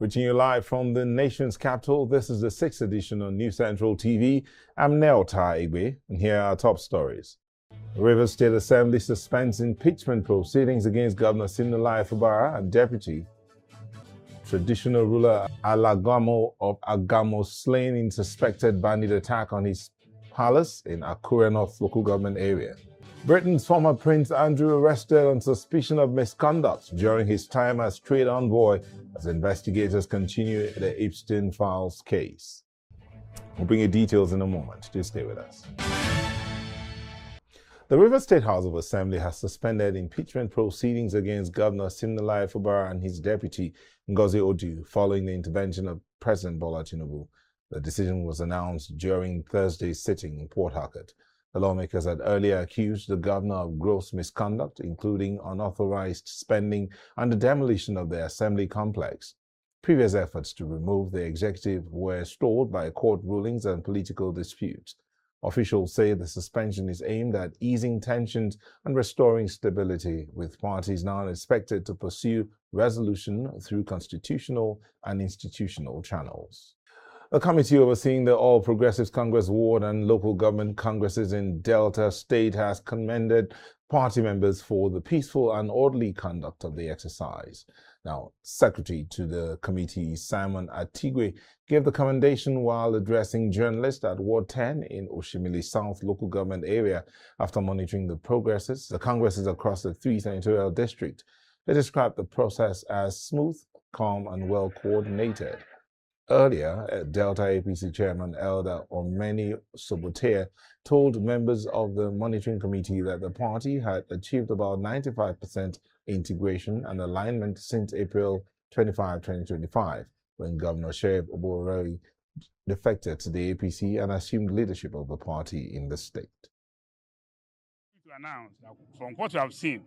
Reaching you live from the nation's capital, this is the 6th edition on New Central TV. I'm Neota Igwe, and here are our top stories. The Rivers State Assembly suspends impeachment proceedings against Governor Siminalayi Fubara and Deputy. Traditional ruler Alagamo of Agamo slain in suspected bandit attack on his palace in Akure North local government area. Britain's former Prince Andrew arrested on suspicion of misconduct during his time as trade envoy as investigators continue the Epstein Files case. We'll bring you details in a moment. Just stay with us. The Rivers State House of Assembly has suspended impeachment proceedings against Governor Siminalayi Fubara and his deputy, Ngozi Odu, following the intervention of President Bola Tinubu. The decision was announced during Thursday's sitting in Port Harcourt. The lawmakers had earlier accused the governor of gross misconduct, including unauthorized spending and the demolition of the assembly complex. Previous efforts to remove the executive were stalled by court rulings and political disputes. Officials say the suspension is aimed at easing tensions and restoring stability, with parties now expected to pursue resolution through constitutional and institutional channels. A committee overseeing the All Progressives Congress ward and local government congresses in Delta State has commended party members for the peaceful and orderly conduct of the exercise. Now, Secretary to the committee, Simon Atigwe, gave the commendation while addressing journalists at Ward 10 in Oshimili South local government area after monitoring the congresses across the 3 senatorial district. They described the process as smooth, calm, and well coordinated. Earlier, Delta APC Chairman Elder Omeni Sobotea told members of the monitoring committee that the party had achieved about 95% integration and alignment since April 25, 2025, when Governor Sheriff Oboroi defected to the APC and assumed leadership of the party in the state. To announce that from what we have seen,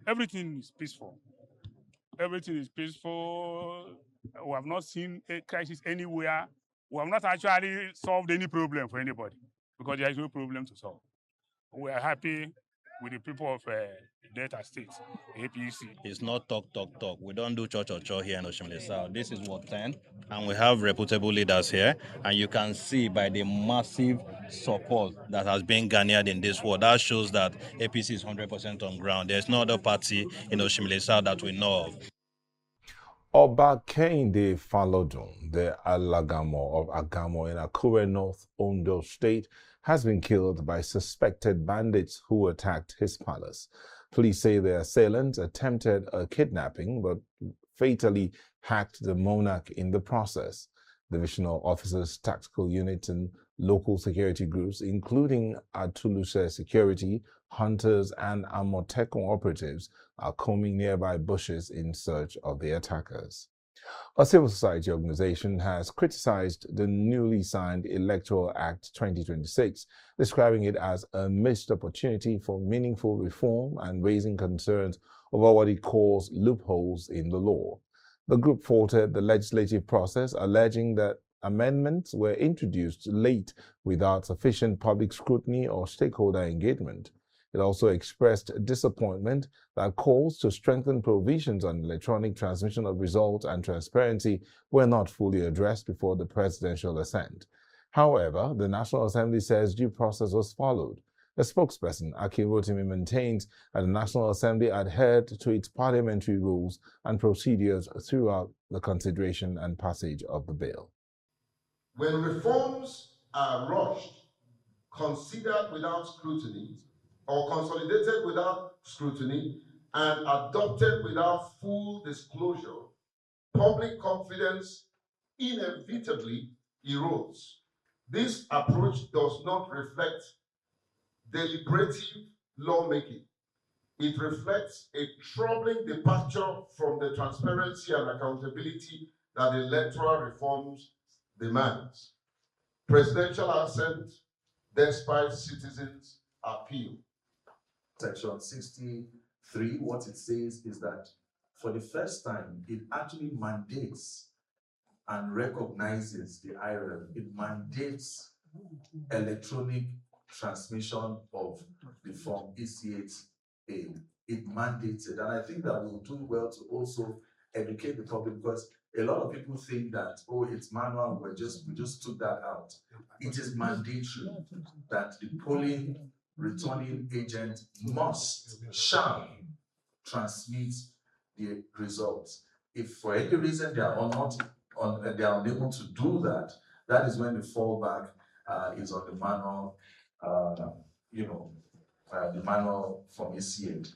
everything is peaceful. Everything is peaceful. We have not seen a crisis anywhere. We have not actually solved any problem for anybody because there is no problem to solve. We are happy with the people of Delta State, APC. It's not talk. We don't do church here in Oshimili South. This is Ward 10, and we have reputable leaders here. And you can see by the massive support that has been garnered in this ward, that shows that APC is 100% on ground. There's no other party in Oshimili South that we know of. Oba Kehinde Falodun, the Alagamo of Agamo in Akure North, Ondo State, has been killed by suspected bandits who attacked his palace. Police say the assailants attempted a kidnapping but fatally hacked the monarch in the process. Divisional officers, tactical units, and local security groups, including Atuluse Security, hunters, and Amotekun operatives, are combing nearby bushes in search of the attackers. A civil society organization has criticized the newly signed Electoral Act 2026, describing it as a missed opportunity for meaningful reform and raising concerns over what it calls loopholes in the law. The group faulted the legislative process, alleging that amendments were introduced late without sufficient public scrutiny or stakeholder engagement. It also expressed disappointment that calls to strengthen provisions on electronic transmission of results and transparency were not fully addressed before the presidential assent. However, the National Assembly says due process was followed. The spokesperson, Aki Rotimi, maintains that the National Assembly adhered to its parliamentary rules and procedures throughout the consideration and passage of the bill. When reforms are rushed, considered without scrutiny, or consolidated without scrutiny, and adopted without full disclosure, public confidence inevitably erodes. This approach does not reflect deliberative lawmaking. It reflects a troubling departure from the transparency and accountability that electoral reforms demands. Presidential assent despite citizens' appeal. Section 63, what it says is that for the first time, it actually mandates and recognizes the IRM. It mandates electronic transmission of the Form EC8A. It mandates it. And I think that we'll do well to also educate the public, because A lot of people think that, oh, it's manual, we just took that out. It is mandatory that the polling returning agent shall transmit the results. If for any reason they are they are unable to do that, that is when the fallback is on the manual, the manual from ECA.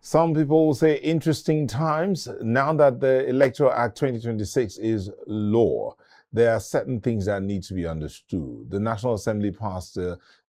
Some people will say interesting times. Now that the Electoral Act 2026 is law, there are certain things that need to be understood. The National Assembly passed the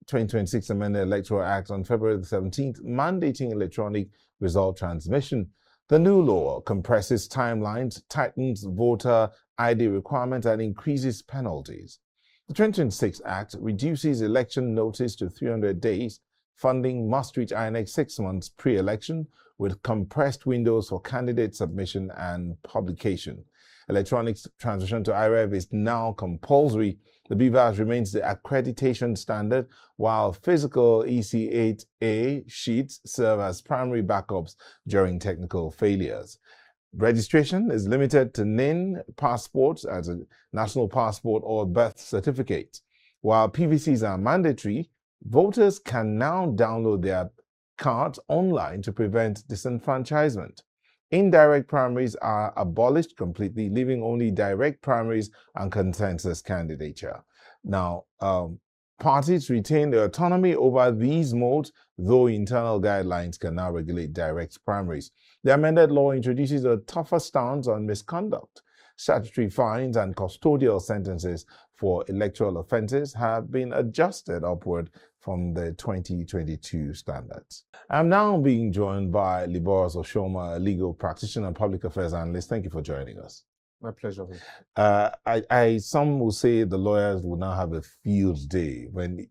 2026 Amended Electoral Act on February the 17th, mandating electronic result transmission. The new law compresses timelines, tightens voter ID requirements, and increases penalties. The 2026 Act reduces election notice to 300 days. Funding must reach INEC 6 months pre-election, with compressed windows for candidate submission and publication. Electronic transmission to IREV is now compulsory. The BVAS remains the accreditation standard, while physical EC8A sheets serve as primary backups during technical failures. Registration is limited to NIN passports as a national passport or birth certificate. While PVCs are mandatory, voters can now download their cards online to prevent disenfranchisement. Indirect primaries are abolished completely, leaving only direct primaries and consensus candidature. Now, parties retain the autonomy over these modes, though internal guidelines can now regulate direct primaries. The amended law introduces a tougher stance on misconduct. Statutory fines and custodial sentences for electoral offences have been adjusted upward from the 2022 standards. I'm now being joined by Liboros Oshoma, a legal practitioner and public affairs analyst. Thank you for joining us. My pleasure. Some will say the lawyers will now have a field day when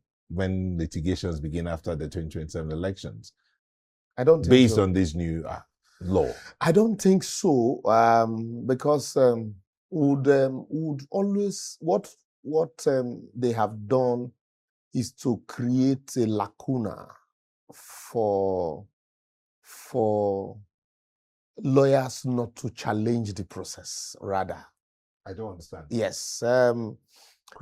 litigations begin after the 2027 elections. I don't think based so. on this new law. I don't think so, because would always what they have done is to create a lacuna for lawyers not to challenge the process. Rather, I don't understand. yes,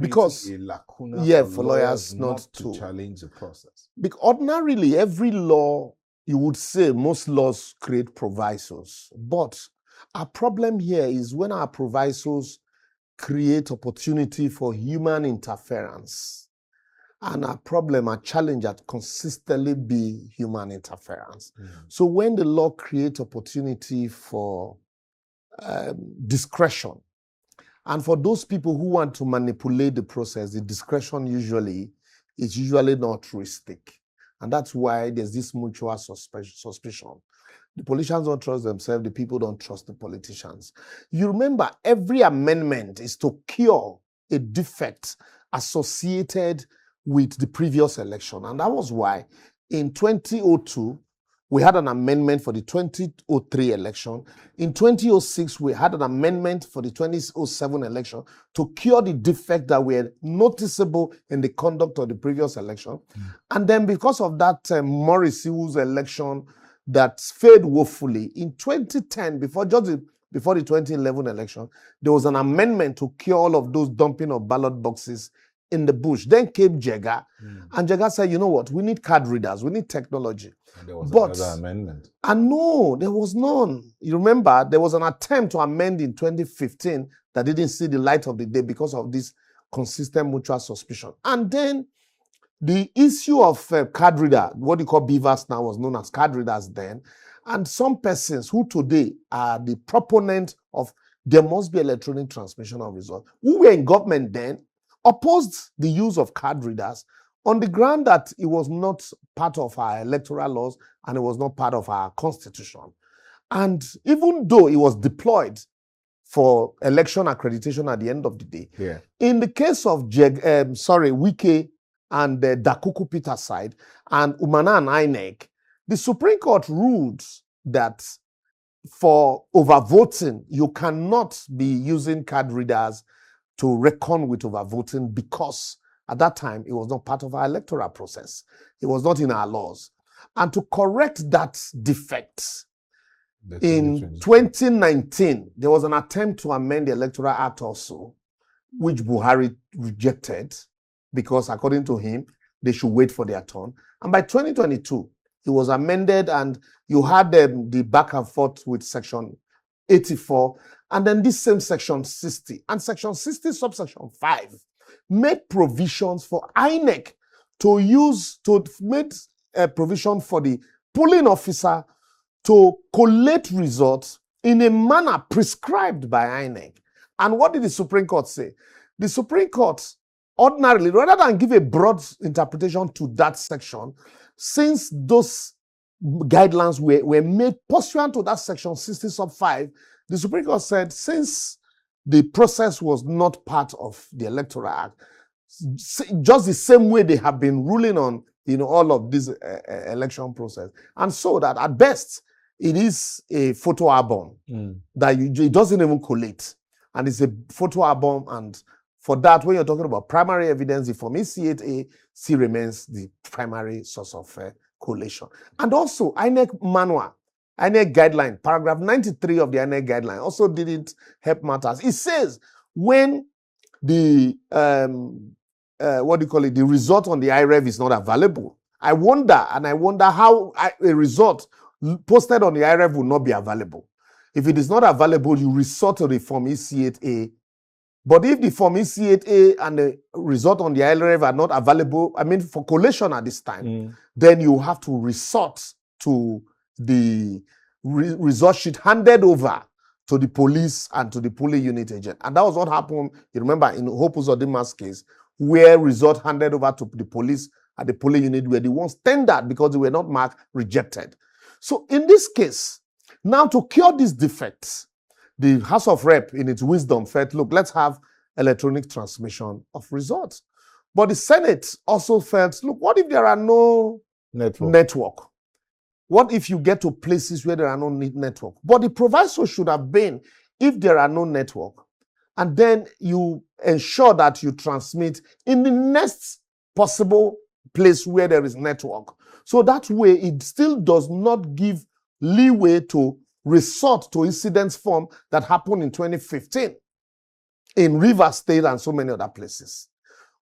because a lacuna for lawyers not to challenge the process. Because ordinarily, every law, you would say most laws create provisos. But our problem here is when our provisos create opportunity for human interference. And our problem, our challenge at consistently be human interference. So when the law creates opportunity for discretion, and for those people who want to manipulate the process, the discretion is usually not realistic. And that's why there's this mutual suspicion. The politicians don't trust themselves, the people don't trust the politicians. You remember, every amendment is to cure a defect associated with the previous election. And that was why in 2002, we had an amendment for the 2003 election. In 2006, we had an amendment for the 2007 election to cure the defect that were noticeable in the conduct of the previous election. And then because of that Morris's election that failed woefully, in 2010, before the 2011 election, there was an amendment to cure all of those dumping of ballot boxes in the bush. Then came Jega, and Jega said, you know what, we need card readers, we need technology. And there was another amendment. And no, there was none. You remember, there was an attempt to amend in 2015 that didn't see the light of the day because of this consistent mutual suspicion. And then the issue of card reader, what you call BVAS now, was known as card readers then. And some persons who today are the proponent of there must be electronic transmission of results, who were in government then, opposed the use of card readers on the ground that it was not part of our electoral laws and it was not part of our constitution. And even though it was deployed for election accreditation at the end of the day, in the case of Wike and the Dakuku Peter side and Umana and INEC, the Supreme Court ruled that for overvoting, you cannot be using card readers to reckon with overvoting because at that time, it was not part of our electoral process. It was not in our laws. And to correct that defect, In 2019, there was an attempt to amend the Electoral Act also, which Buhari rejected because, according to him, they should wait for their turn. And by 2022, it was amended, and you had the back and forth with Section 84, and then this same Section 60. And Section 60, subsection 5, made provisions for INEC to make a provision for the polling officer to collate results in a manner prescribed by INEC. And what did the Supreme Court say? The Supreme Court ordinarily, rather than give a broad interpretation to that section, since those guidelines were made pursuant to that Section 60 sub 5, the Supreme Court said, since the process was not part of the Electoral Act, just the same way they have been ruling on all of this election process. And so that at best, it is a photo album that it doesn't even collate. And it's a photo album. And for that, when you're talking about primary evidence, the Form E-C-8A still remains the primary source of collation. And also, INEC manual, INEC guideline, paragraph 93 of the INEC guideline also didn't help matters. It says when the the result on the IREV is not available. I wonder how a result posted on the IREV will not be available. If it is not available, you resort to the Form E-C-8A. But if the Form E-C-8A and the result on the IREV are not available, for collation at this time, then you have to resort to the result sheet handed over to the police and to the polling unit agent. And that was what happened, you remember, in Hope Uzodinma's case, where result handed over to the police at the polling unit were the ones tendered because they were not marked rejected. So in this case, now to cure these defects, the House of Rep, in its wisdom, felt, look, let's have electronic transmission of results. But the Senate also felt, look, what if there are no network? What if you get to places where there are no network? But the proviso should have been, if there are no network, and then you ensure that you transmit in the next possible place where there is network. So that way, it still does not give leeway to resort to incidents form that happened in 2015 in Rivers State and so many other places.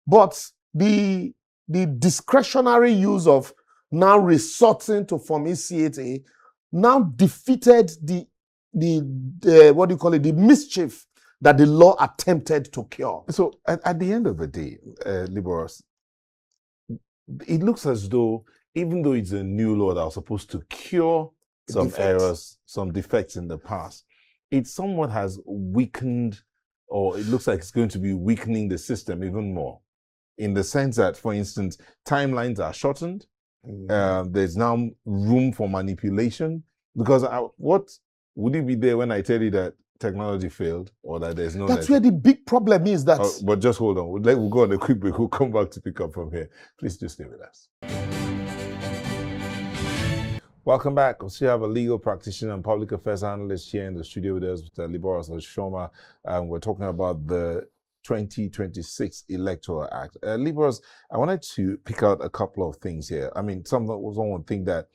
But the discretionary use of now resorting to Form E-C-8A now defeated the mischief that the law attempted to cure. So at the end of the day, Liberals, it looks as though, even though it's a new law that was supposed to cure some errors, some defects in the past, it somewhat has weakened, or it looks like it's going to be weakening the system even more, in the sense that, for instance, timelines are shortened. There's now room for manipulation, because what would it be there when I tell you that technology failed, or that there's no That's where the big problem is. But just hold on. We'll go on a quick break. We'll come back to pick up from here. Please do stay with us. Welcome back. We still have a legal practitioner and public affairs analyst here in the studio with us, with Liberals Shoma. We're talking about the 2026 Electoral Act. Liberals, I wanted to pick out a couple of things here. Someone would think that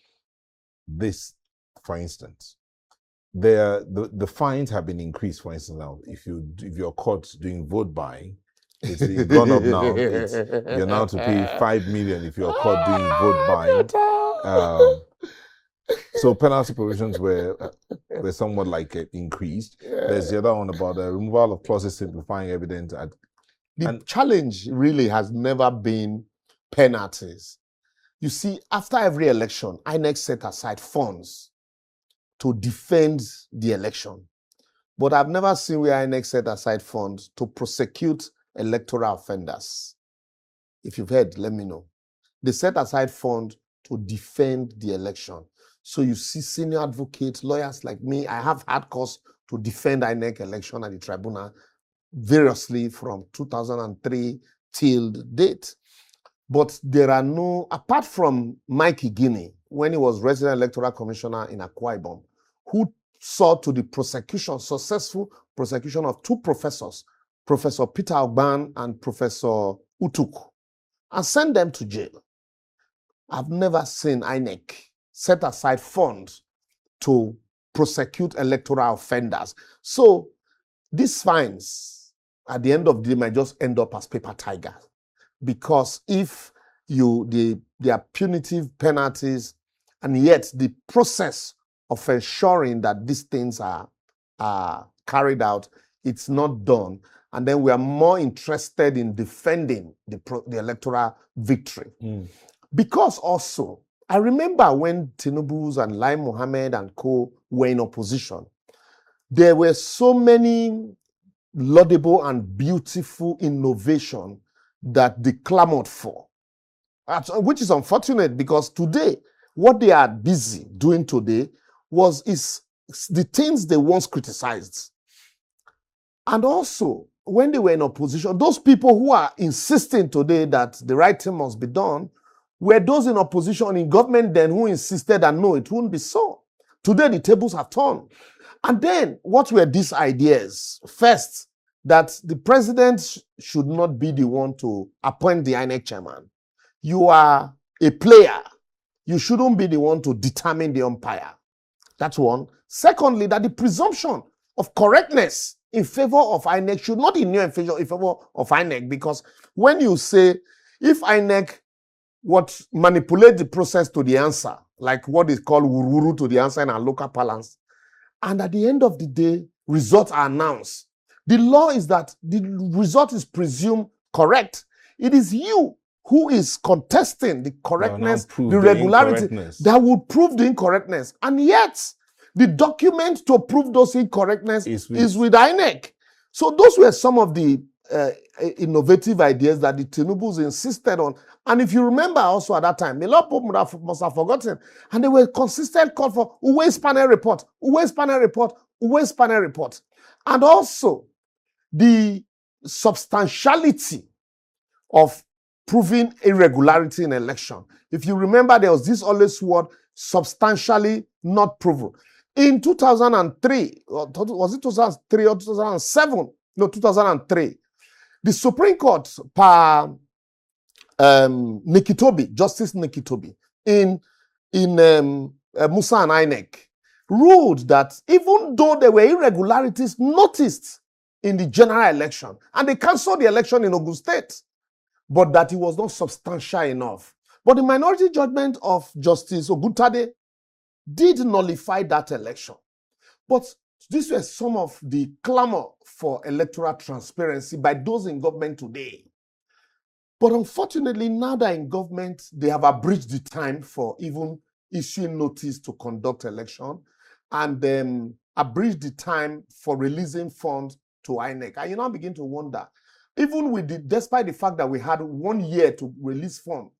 this, for instance, the fines have been increased. For instance, now if you're caught doing vote buying, it's gone up now. You're now to pay 5 million if you're caught doing vote buying. So penalty provisions were somewhat increased. There's the other one about the removal of clauses simplifying evidence. The challenge really has never been penalties. You see, after every election, INEC set aside funds to defend the election. But I've never seen where INEC set aside funds to prosecute electoral offenders. If you've heard, let me know. They set aside funds to defend the election. So you see senior advocates, lawyers like me, I have had cause to defend INEC election at the tribunal variously from 2003 till date. But there are no, apart from Mike Igini, when he was resident electoral commissioner in Akwa Ibom, who saw to the successful prosecution of two professors, Professor Peter Ogban and Professor Utuk, and sent them to jail. I've never seen INEC set aside funds to prosecute electoral offenders. So these fines, at the end of the day, might just end up as paper tigers. Because if there are punitive penalties, and yet the process of ensuring that these things are carried out, it's not done. And then we are more interested in defending the electoral victory. Because also, I remember when Tinubu's and Lai Mohammed and co were in opposition, there were so many laudable and beautiful innovation that they clamored for, which is unfortunate, because today, what they are busy doing today is the things they once criticized. And also, when they were in opposition, those people who are insisting today that the right thing must be done were those in opposition in government then who insisted that no, it wouldn't be so. Today, the tables have turned. And then, what were these ideas? First, that the president should not be the one to appoint the INEC chairman. You are a player. You shouldn't be the one to determine the umpire. That's one. Secondly, that the presumption of correctness in favor of INEC should not be in favor of INEC, because when you say, if INEC manipulate the process to the answer, like what is called wuru to the answer in our local parlance, and at the end of the day, results are announced. The law is that the result is presumed correct. It is you who is contesting the correctness, the regularity, that would prove the incorrectness. And yet, the document to prove those incorrectness is with INEC. So those were some of the innovative ideas that the Tinubus insisted on. And if you remember also at that time, a lot of people must have forgotten, and they were consistent call for Uwe's panel report, Uwe's panel report, Uwe's panel report. And also, the substantiality of proving irregularity in election. If you remember, there was this always word, substantially not proven. In 2003, was it 2003 or 2007? No, 2003. The Supreme Court, Nikitobi, Justice Nikitobi, in Musa and INEC, ruled that even though there were irregularities noticed in the general election, and they cancelled the election in Ogun State, but that it was not substantial enough. But the minority judgment of Justice Oguntade did nullify that election. But these were some of the clamor for electoral transparency by those in government today. But unfortunately, now that in government, they have abridged the time for even issuing notice to conduct election, and then abridged the time for releasing funds to INEC. And you now begin to wonder, even despite the fact that we had 1 year to release funds,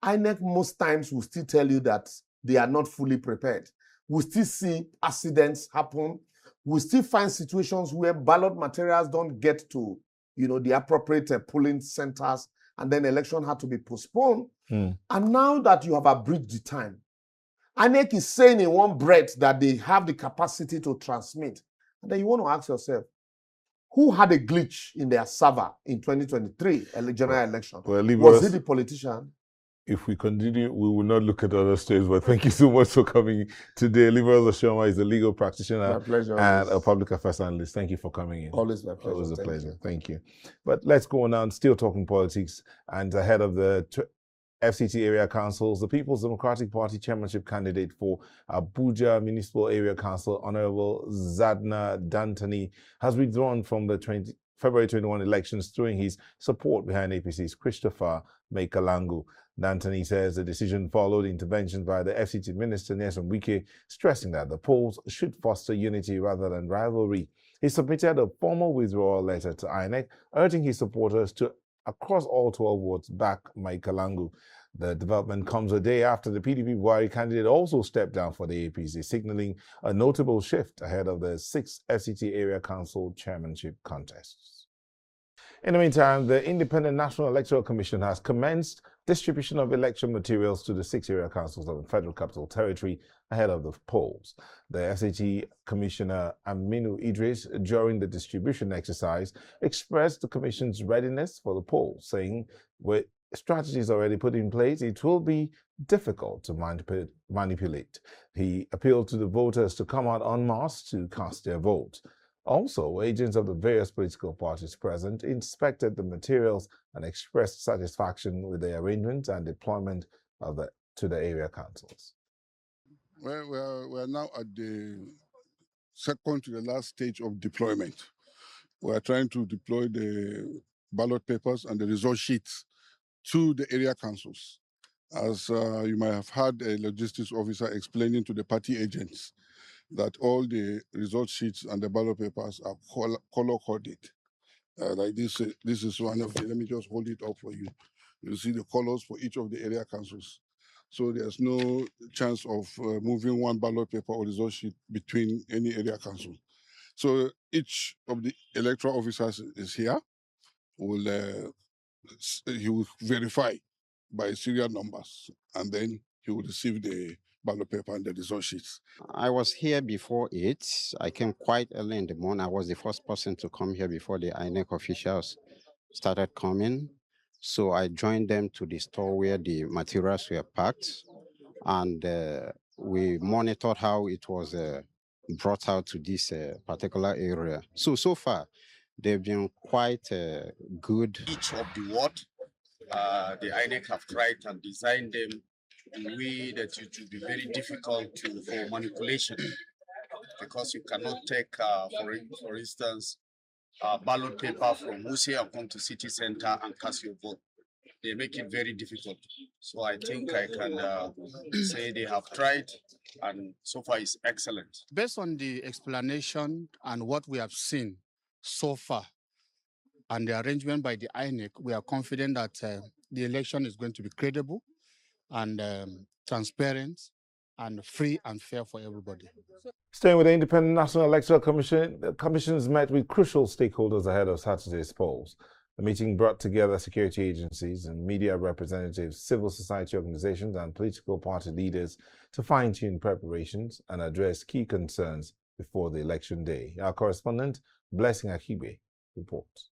INEC most times will still tell you that they are not fully prepared. We still see accidents happen. We still find situations where ballot materials don't get to, the appropriate polling centers, and then election had to be postponed. And now that you have abridged the time, INEC is saying in one breath that they have the capacity to transmit. And then you want to ask yourself, who had a glitch in their server in 2023 general election? Was it the politician? If we continue, we will not look at other states, but thank you so much for coming today. Liberal Oshoma is a legal practitioner and a public affairs analyst. Thank you for coming in. Always my pleasure. Always a pleasure. Thank you. But let's go on now, still talking politics, and ahead of the FCT area councils, the People's Democratic Party chairmanship candidate for Abuja Municipal Area Council, Honorable Zadna Dantani, has withdrawn from the February 21 elections, throwing his support behind APC's Christopher Maikalangu. Dantani says the decision followed interventions by the FCT Minister Nyesom Wike, stressing that the polls should foster unity rather than rivalry. He submitted a formal withdrawal letter to INEC, urging his supporters to, across all 12 wards, back Maikalangu. The development comes a day after the PDP Buhari candidate also stepped down for the APC, signaling a notable shift ahead of the 6th FCT Area Council chairmanship contests. In the meantime, the Independent National Electoral Commission has commenced distribution of election materials to the 6 area councils of the Federal Capital Territory ahead of the polls. The FCT Commissioner Aminu Idris, during the distribution exercise, expressed the Commission's readiness for the polls, saying strategies already put in place, it will be difficult to manipulate. He appealed to the voters to come out en masse to cast their votes. Also, agents of the various political parties present inspected the materials and expressed satisfaction with the arrangement and deployment of to the area councils. Well, we're now at the second to the last stage of deployment. We are trying to deploy the ballot papers and the result sheets to the area councils. As you might have heard a logistics officer explaining to the party agents that all the result sheets and the ballot papers are color-coded. Like this is one of the, let me just hold it up for you. You see the colors for each of the area councils. So there's no chance of moving one ballot paper or result sheet between any area council. So each of the electoral officers is here. He will verify by serial numbers, and then he will receive the ballot paper and the result sheets. I was here before 8. I came quite early in the morning. I was the first person to come here before the INEC officials started coming. So I joined them to the store where the materials were packed, and we monitored how it was brought out to this particular area. So far, they've been quite good. Each of the ward, the INEC have tried and designed them in a way that it will be very difficult for manipulation, because you cannot take, for instance, ballot paper from Wuse and come to city center and cast your vote. They make it very difficult. So I think I can say they have tried, and so far it's excellent. Based on the explanation and what we have seen so far and the arrangement by the INEC, we are confident that the election is going to be credible and transparent and free and fair for everybody. Staying with the Independent National Electoral Commission, the commissions met with crucial stakeholders ahead of Saturday's polls. The meeting brought together security agencies and media representatives, civil society organizations, and political party leaders to fine-tune preparations and address key concerns before the election day. Our correspondent, Blessing Akibe, reports.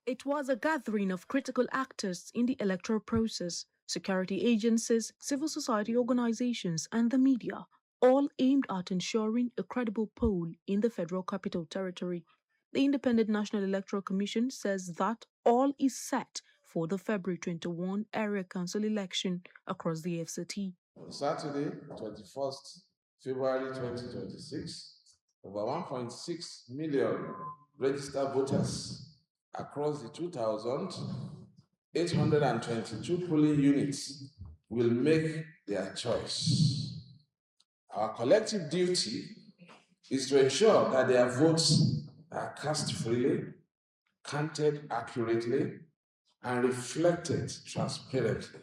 It was a gathering of critical actors in the electoral process: security agencies, civil society organizations, and the media, all aimed at ensuring a credible poll in the Federal Capital Territory. The Independent National Electoral Commission says that all is set for the February 21 area council election across the FCT. On Saturday, 21st February 2026, over 1.6 million registered voters across the 2,822 polling units will make their choice. Our collective duty is to ensure that their votes are cast freely, counted accurately, and reflected transparently.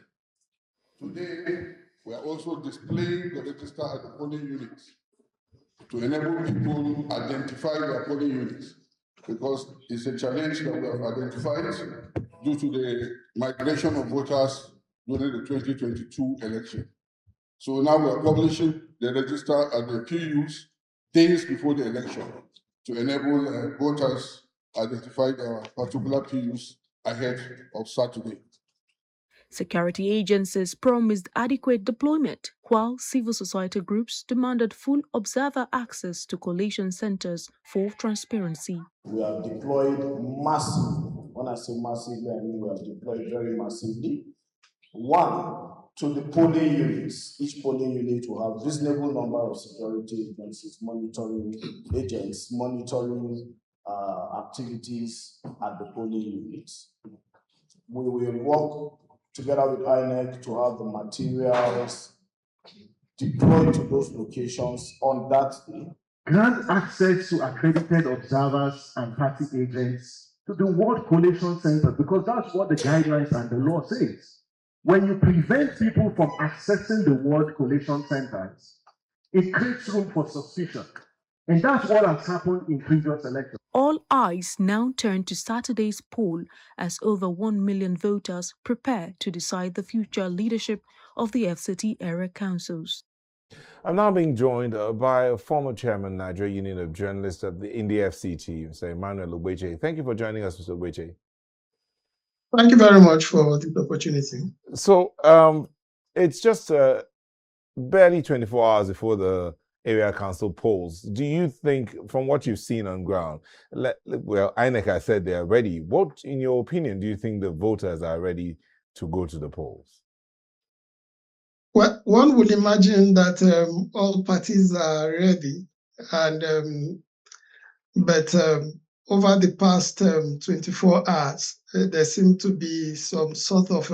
Today, we are also displaying the register at the polling units to enable people to identify their polling units, because it's a challenge that we have identified due to the migration of voters during the 2022 election. So now we are publishing the register at the PUs days before the election to enable voters identify their particular PUs ahead of Saturday. Security agencies promised adequate deployment, while civil society groups demanded full observer access to collation centers for transparency. We have deployed massive. When I say massively, I mean we have deployed very massively. One, to the polling units. Each polling unit will have reasonable number of security agencies, monitoring agents, monitoring activities at the polling units. We will work together with INEC to have the materials deployed to those locations on that day. Grant access to accredited observers and party agents to the ward collation centers, because that's what the guidelines and the law says. When you prevent people from accessing the ward collation centers, it creates room for suspicion. And that's what has happened in previous elections. All eyes now turn to Saturday's poll as over 1 million voters prepare to decide the future leadership of the FCT area councils. I'm now being joined by a former chairman, Nigeria Union of Journalists in the FCT, Mr. Emmanuel Ogbeche. Thank you for joining us, Mr. Ogbeche. Thank you very much for this opportunity. So it's just barely 24 hours before the area council polls. Do you think, from what you've seen on ground, well, INEC has said they are ready. What, in your opinion, do you think the voters are ready to go to the polls? Well, one would imagine that all parties are ready, and but over the past 24 hours, there seemed to be some sort of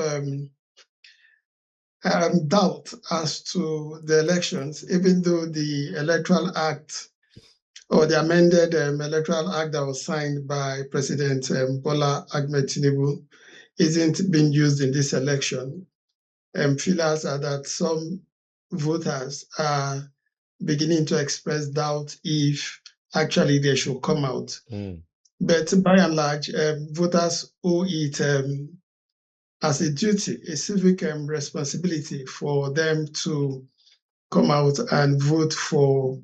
doubt as to the elections, even though the Electoral Act or the amended Electoral Act that was signed by President Bola Ahmed Tinubu isn't being used in this election. Feelers are that some voters are beginning to express doubt if actually they should come out. But by and large, voters owe it as a duty, a civic responsibility for them to come out and vote for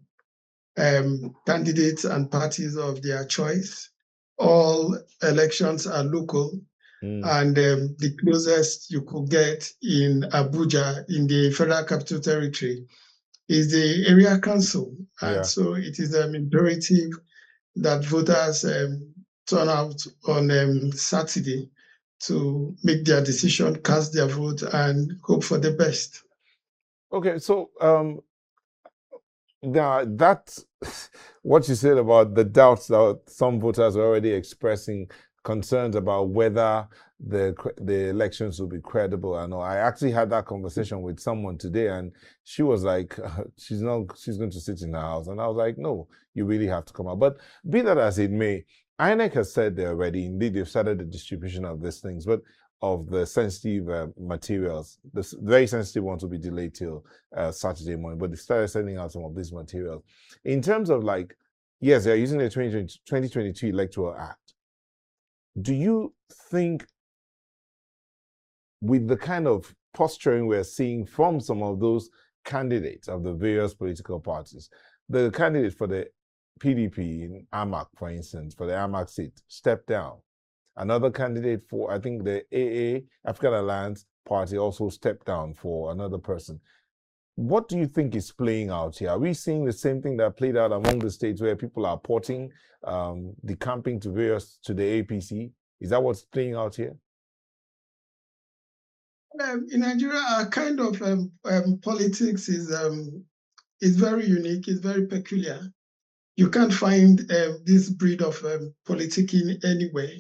candidates and parties of their choice. All elections are local, and the closest you could get in Abuja, in the Federal Capital Territory, is the area council. And so it is imperative that voters turn out on Saturday to make their decision, cast their vote, and hope for the best. Okay, so now that's what you said about the doubts that some voters are already expressing, concerns about whether the elections will be credible. I know I actually had that conversation with someone today, and she was like, she's going to sit in the house, and I was like, no, you really have to come out. But be that as it may, INEC has said they're ready. Indeed, they've started the distribution of these things, but of the sensitive materials. The very sensitive ones will be delayed till Saturday morning, but they started sending out some of these materials. In terms of like, yes, they're using the 2022 Electoral Act. Do you think, with the kind of posturing we're seeing from some of those candidates of the various political parties, the candidate for the PDP in AMAC, for instance, for the AMAC seat, stepped down. Another candidate for, I think, the AA, African Alliance Party, also stepped down for another person. What do you think is playing out here? Are we seeing the same thing that played out among the states where people are porting, decamping to the APC? Is that what's playing out here? In Nigeria, our kind of politics is very unique, it's very peculiar. You can't find this breed of politicking anywhere,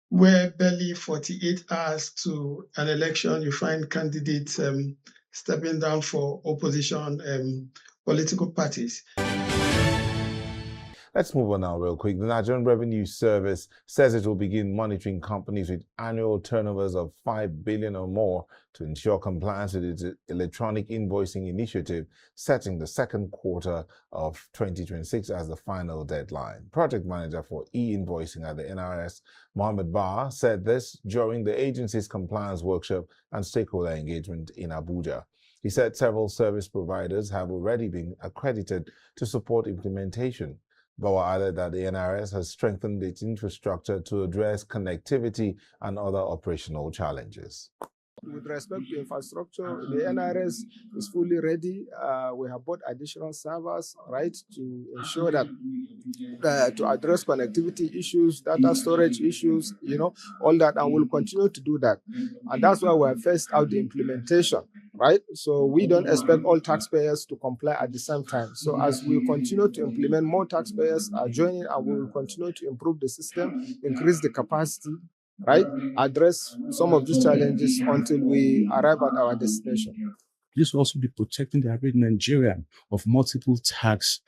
where barely 48 hours to an election, you find candidates stepping down for opposition political parties. Let's move on now real quick. The Nigerian Revenue Service says it will begin monitoring companies with annual turnovers of 5 billion or more to ensure compliance with its electronic invoicing initiative, setting the second quarter of 2026 as the final deadline. Project manager for e-invoicing at the NRS, Mohammed Barr, said this during the agency's compliance workshop and stakeholder engagement in Abuja. He said several service providers have already been accredited to support implementation. Bawa added that the NRS has strengthened its infrastructure to address connectivity and other operational challenges. With respect to infrastructure, the NRS is fully ready. We have bought additional servers, right, to ensure that to address connectivity issues, data storage issues, all that, and we'll continue to do that. And that's why we're first out the implementation, right? So we don't expect all taxpayers to comply at the same time. So as we continue to implement, more taxpayers are joining, and we will continue to improve the system, increase the capacity, right? Address some of these challenges until we arrive at our destination. This will also be protecting the average Nigerian of multiple taxes,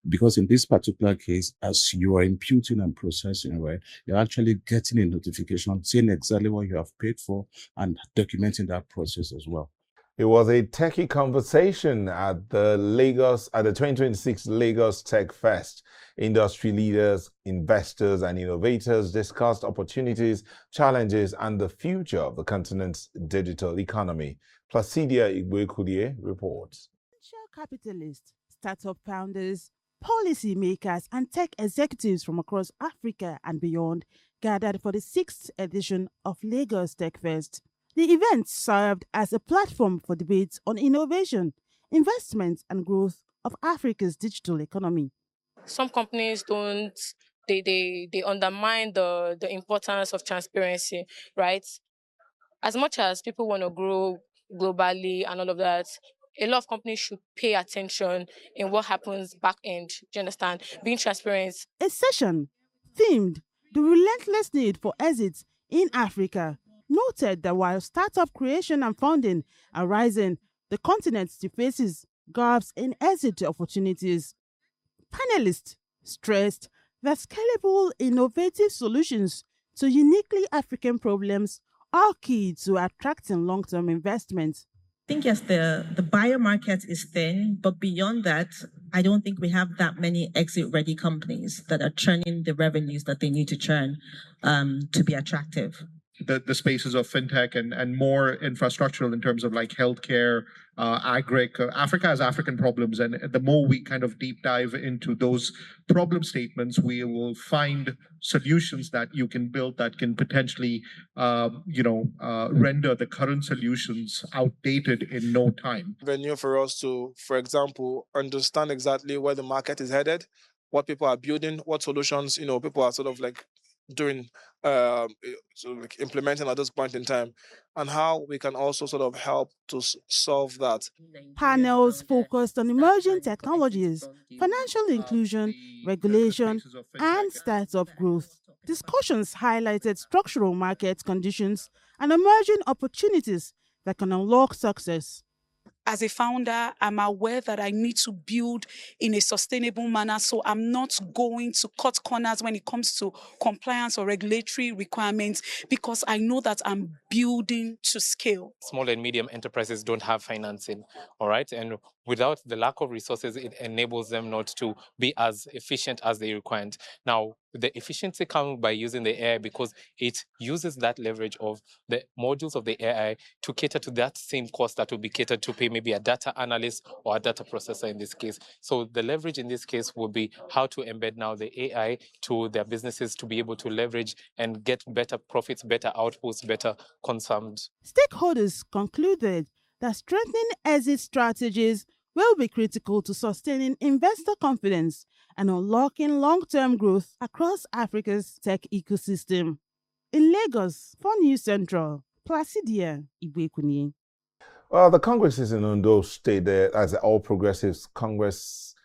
because in this particular case, as you are imputing and processing, right, you're actually getting a notification saying exactly what you have paid for and documenting that process as well. It was a techie conversation at the 2026 Lagos Tech Fest. Industry leaders, investors, and innovators discussed opportunities, challenges, and the future of the continent's digital economy. Placidia Igwe-Kulie reports. Capitalists, startup founders, Policymakers and tech executives from across Africa and beyond gathered for the 6th edition of Lagos Tech Fest. The event served as a platform for debates on innovation, investment, and growth of Africa's digital economy. Some companies don't, they undermine the importance of transparency, right? As much as people want to grow globally and all of that, a lot of companies should pay attention in what happens back end. Do you understand? Being transparent. A session themed The Relentless Need for Exits in Africa noted that while startup creation and funding are rising, the continent still faces gaps in exit opportunities. Panelists stressed that scalable, innovative solutions to uniquely African problems are key to attracting long-term investment. I think yes, the buyer market is thin, but beyond that, I don't think we have that many exit-ready companies that are churning the revenues that they need to churn to be attractive. The spaces of fintech and more infrastructural in terms of like healthcare, agric. Africa has African problems, and the more we kind of deep dive into those problem statements, we will find solutions that you can build that can potentially, render the current solutions outdated in no time. Venue for us to, for example, understand exactly where the market is headed, what people are building, what solutions people are sort of like doing, like implementing at this point in time, and how we can also sort of help to solve that. Panels focused on emerging technologies, financial inclusion, regulation, and startup growth. Discussions highlighted structural market conditions and emerging opportunities that can unlock success. As a founder, I'm aware that I need to build in a sustainable manner, so I'm not going to cut corners when it comes to compliance or regulatory requirements, because I know that I'm building to scale. Small and medium enterprises don't have financing, all right? And without the lack of resources, it enables them not to be as efficient as they require. Now, the efficiency comes by using the AI because it uses that leverage of the modules of the AI to cater to that same cost that will be catered to pay maybe a data analyst or a data processor in this case. So the leverage in this case will be how to embed now the AI to their businesses to be able to leverage and get better profits, better outputs, better consumed. Stakeholders concluded that strengthening exit strategies will be critical to sustaining investor confidence and unlocking long-term growth across Africa's tech ecosystem. In Lagos, for News Central, Placidia Igwekuni. Well, the Congress is in Ondo State there as the All Progressives Congress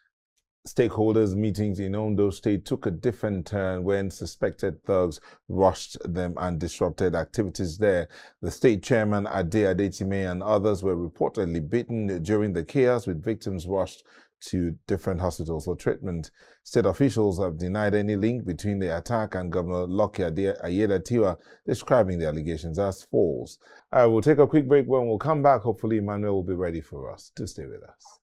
stakeholders meetings in Ondo State took a different turn when suspected thugs rushed them and disrupted activities there. The state chairman, Ade Adetime, and others were reportedly beaten during the chaos, with victims rushed to different hospitals for treatment. State officials have denied any link between the attack and Governor Lucky Ayedatiwa, describing the allegations as false. I will take a quick break. When we'll come back, hopefully Emmanuel will be ready for us. To stay with us.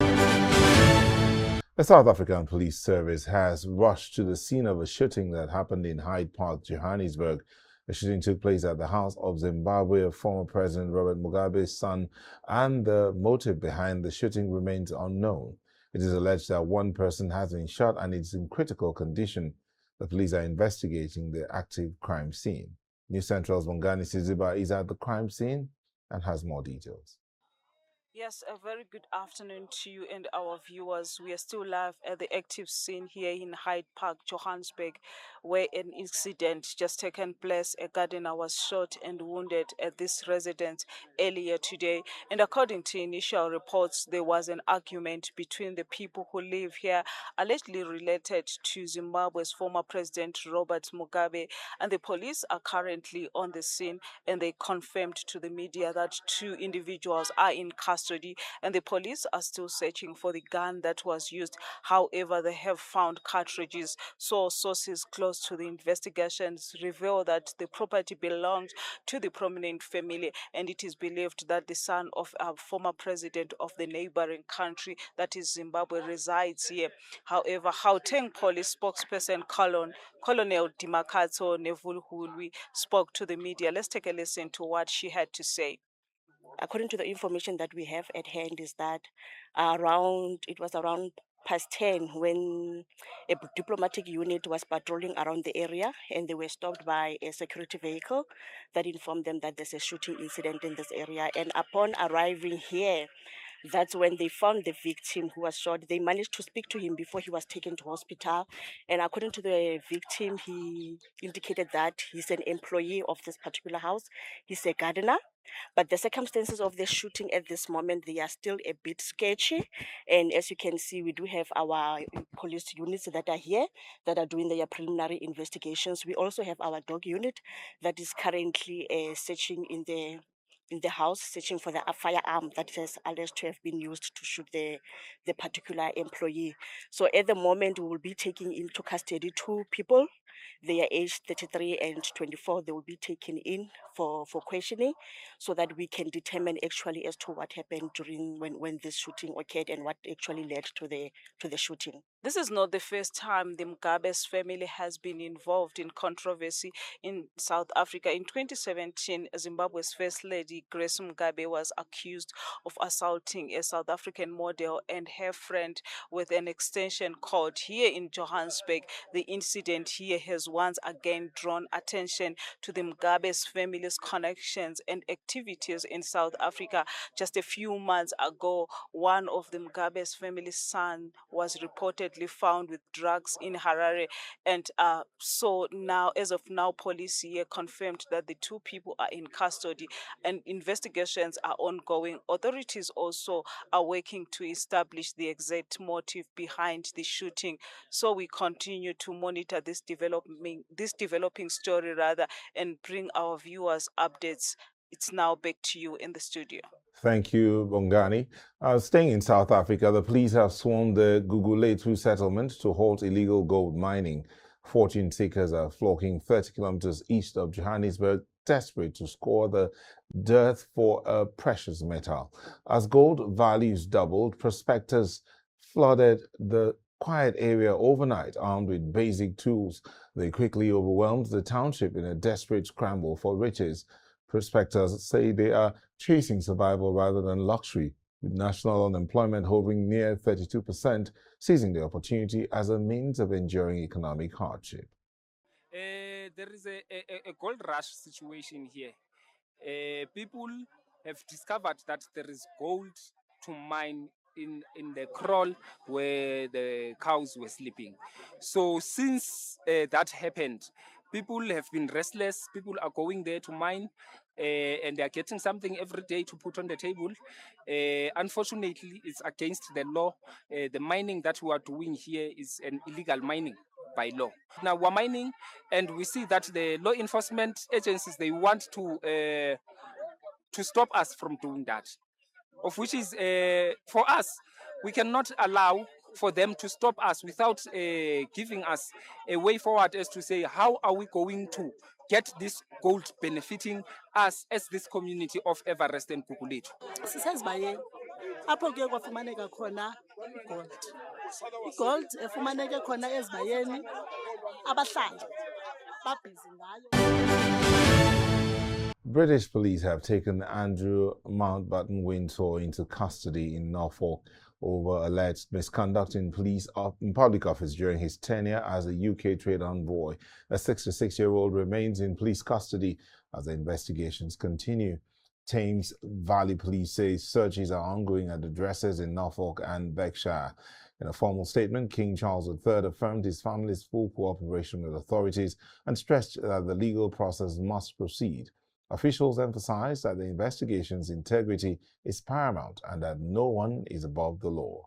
The South African Police Service has rushed to the scene of a shooting that happened in Hyde Park, Johannesburg. The shooting took place at the house of Zimbabwe of former President Robert Mugabe's son, and the motive behind the shooting remains unknown. It is alleged that one person has been shot and is in critical condition. The police are investigating the active crime scene. News Central's Mongani Siziba is at the crime scene and has more details. Yes, a very good afternoon to you and our viewers. We are still live at the active scene here in Hyde Park, Johannesburg, where an incident just taken place. A gardener was shot and wounded at this residence earlier today. And according to initial reports, there was an argument between the people who live here, allegedly related to Zimbabwe's former president, Robert Mugabe. And the police are currently on the scene, and they confirmed to the media that two individuals are in custody, and the police are still searching for the gun that was used. However, they have found cartridges. So sources close to the investigations reveal that the property belonged to the prominent family, and it is believed that the son of a former president of the neighboring country, that is Zimbabwe, resides here. However, Gauteng police spokesperson Colonel Dimakatso Nevulhulwi spoke to the media. Let's take a listen to what she had to say. According to the information that we have at hand, is that it was around 10 when a diplomatic unit was patrolling around the area and they were stopped by a security vehicle that informed them that there's a shooting incident in this area. And upon arriving here, that's when they found the victim who was shot. They managed to speak to him before he was taken to hospital. And according to the victim, he indicated that he's an employee of this particular house. He's a gardener. But the circumstances of the shooting at this moment, they are still a bit sketchy. And as you can see, we do have our police units that are here that are doing their preliminary investigations. We also have our dog unit that is currently searching in the house, searching for the firearm that is alleged to have been used to shoot the particular employee. So at the moment, we will be taking into custody 2 people. They are aged 33 and 24. They will be taken in for questioning so that we can determine actually as to what happened during when this shooting occurred and what actually led to the shooting. This is not the first time the Mugabe's family has been involved in controversy in South Africa. In 2017, Zimbabwe's First Lady Grace Mugabe was accused of assaulting a South African model and her friend with an extension cord. Here in Johannesburg, the incident here has once again drawn attention to the Mugabe's family's connections and activities in South Africa. Just a few months ago, one of the Mugabe's family's son was reportedly found with drugs in Harare, and so now, as of now, police here confirmed that the 2 people are in custody and investigations are ongoing. Authorities also are working to establish the exact motive behind the shooting. So we continue to monitor this developing story and bring our viewers updates. It's now back to you in the studio. Thank you, Bongani. Staying in South Africa, the police have swarmed the Gugulethu settlement to halt illegal gold mining. Fortune seekers are flocking 30 kilometers east of Johannesburg, desperate to score the dearth for a precious metal. As gold values doubled, prospectors flooded the quiet area overnight, armed with basic tools. They quickly overwhelmed the township in a desperate scramble for riches. Prospectors say they are chasing survival rather than luxury, with national unemployment hovering near 32%, seizing the opportunity as a means of enduring economic hardship. There is a gold rush situation here. People have discovered that there is gold to mine in the kraal where the cows were sleeping. So since that happened, people have been restless. People are going there to mine, and they are getting something every day to put on the table. Unfortunately, it's against the law. The mining that we are doing here is an illegal mining by law. Now we're mining, and we see that the law enforcement agencies, they want to stop us from doing that. Of which is, for us, we cannot allow for them to stop us without giving us a way forward as to say, how are we going to get this gold benefiting us as this community of Everest and Gugulethu? Sisezbayeni apho kuye kwafumaneka khona gold. Gold efumaneke khona ezibayeni abahlali babhizi ngayo. British police have taken Andrew Mountbatten Windsor into custody in Norfolk over alleged misconduct in public office during his tenure as a UK trade envoy. A 66-year-old remains in police custody as the investigations continue. Thames Valley Police say searches are ongoing at addresses in Norfolk and Berkshire. In a formal statement, King Charles III affirmed his family's full cooperation with authorities and stressed that the legal process must proceed. Officials emphasized that the investigation's integrity is paramount and that no one is above the law.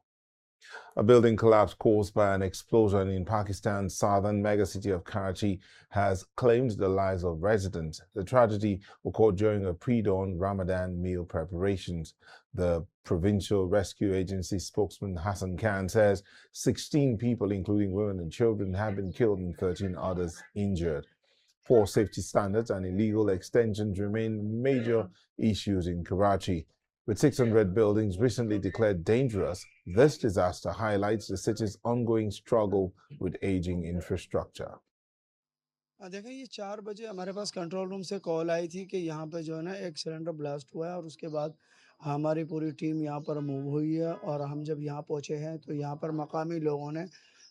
A building collapse caused by an explosion in Pakistan's southern megacity of Karachi has claimed the lives of residents. The tragedy occurred during a pre-dawn Ramadan meal preparations. The Provincial Rescue Agency spokesman Hassan Khan says 16 people, including women and children, have been killed and 13 others injured. Poor safety standards and illegal extensions remain major issues in Karachi. With 600 buildings recently declared dangerous, this disaster highlights the city's ongoing struggle with aging infrastructure. देखिए ये 4 बजे हमारे पास control room से call आई थी कि यहाँ पे जो है ना एक सिलेंडर ब्लास्ट हुआ है और उसके बाद हमारी पूरी टीम यहाँ पर मूव हुई है और हम जब यहाँ पहुँचे हैं तो यहाँ पर मकामी लोगों ने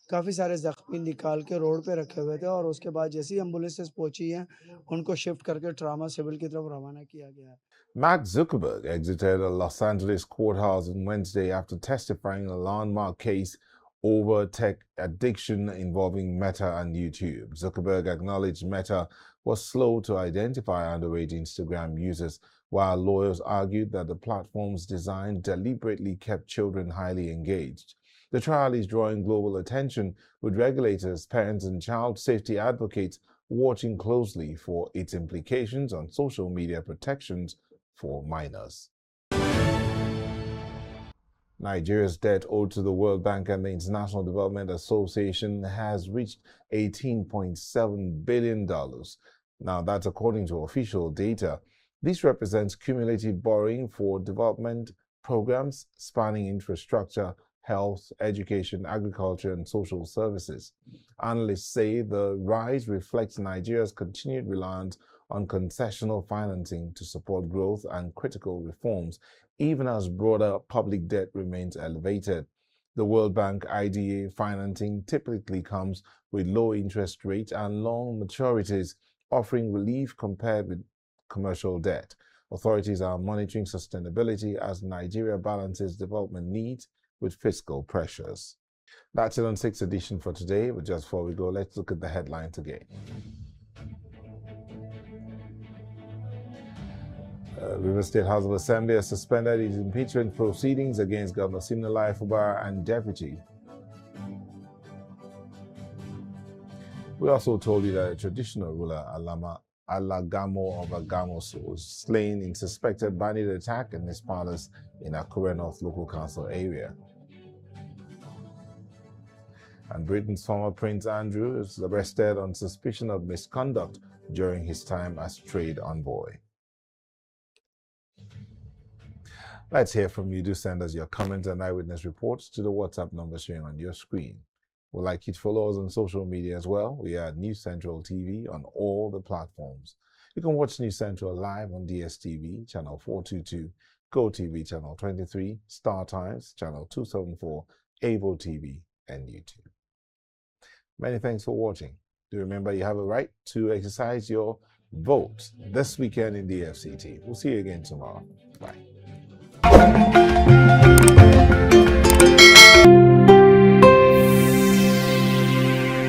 काफ़ी सारे ज़ख्मी निकाल के रोड पे रखे हुए थे और उसके बाद जैसे ही एम्बुलेंसेस पहुँची हैं उनको शिफ्ट करके ट्रामा सिविल की तरफ रवाना किया गया है. Mark Zuckerberg exited a Los Angeles courthouse on Wednesday after testifying in a landmark case over tech addiction involving Meta and YouTube. Zuckerberg acknowledged Meta was slow to identify underage Instagram users, while lawyers argued that the platform's design deliberately kept children highly engaged. The trial is drawing global attention, with regulators, parents, and child safety advocates watching closely for its implications on social media protections for minors. Nigeria's debt owed to the World Bank and the International Development Association has reached $18.7 billion. Now, that's according to official data. This represents cumulative borrowing for development programs spanning infrastructure, health, education, agriculture, and social services. Analysts say the rise reflects Nigeria's continued reliance on concessional financing to support growth and critical reforms, even as broader public debt remains elevated. The World Bank IDA financing typically comes with low interest rates and long maturities, offering relief compared with commercial debt. Authorities are monitoring sustainability as Nigeria balances development needs with fiscal pressures. That's it on 6th edition for today, but just before we go, let's look at the headlines again. River State House of Assembly has suspended its impeachment proceedings against Governor Siminalayi Fubara and Deputy. We also told you that a traditional ruler, Alagamo of Agamos, was slain in suspected bandit attack in his palace in Akure North Local Council area. And Britain's former Prince Andrew is arrested on suspicion of misconduct during his time as trade envoy. Let's hear from you. Do send us your comments and eyewitness reports to the WhatsApp number showing on your screen. We'd like you to follow us on social media as well. We are at News Central TV on all the platforms. You can watch News Central live on DSTV, channel 422, GoTV, channel 23, Star Times, channel 274, Avo TV, and YouTube. Many thanks for watching. Do remember you have a right to exercise your vote this weekend in the FCT. We'll see you again tomorrow. Bye.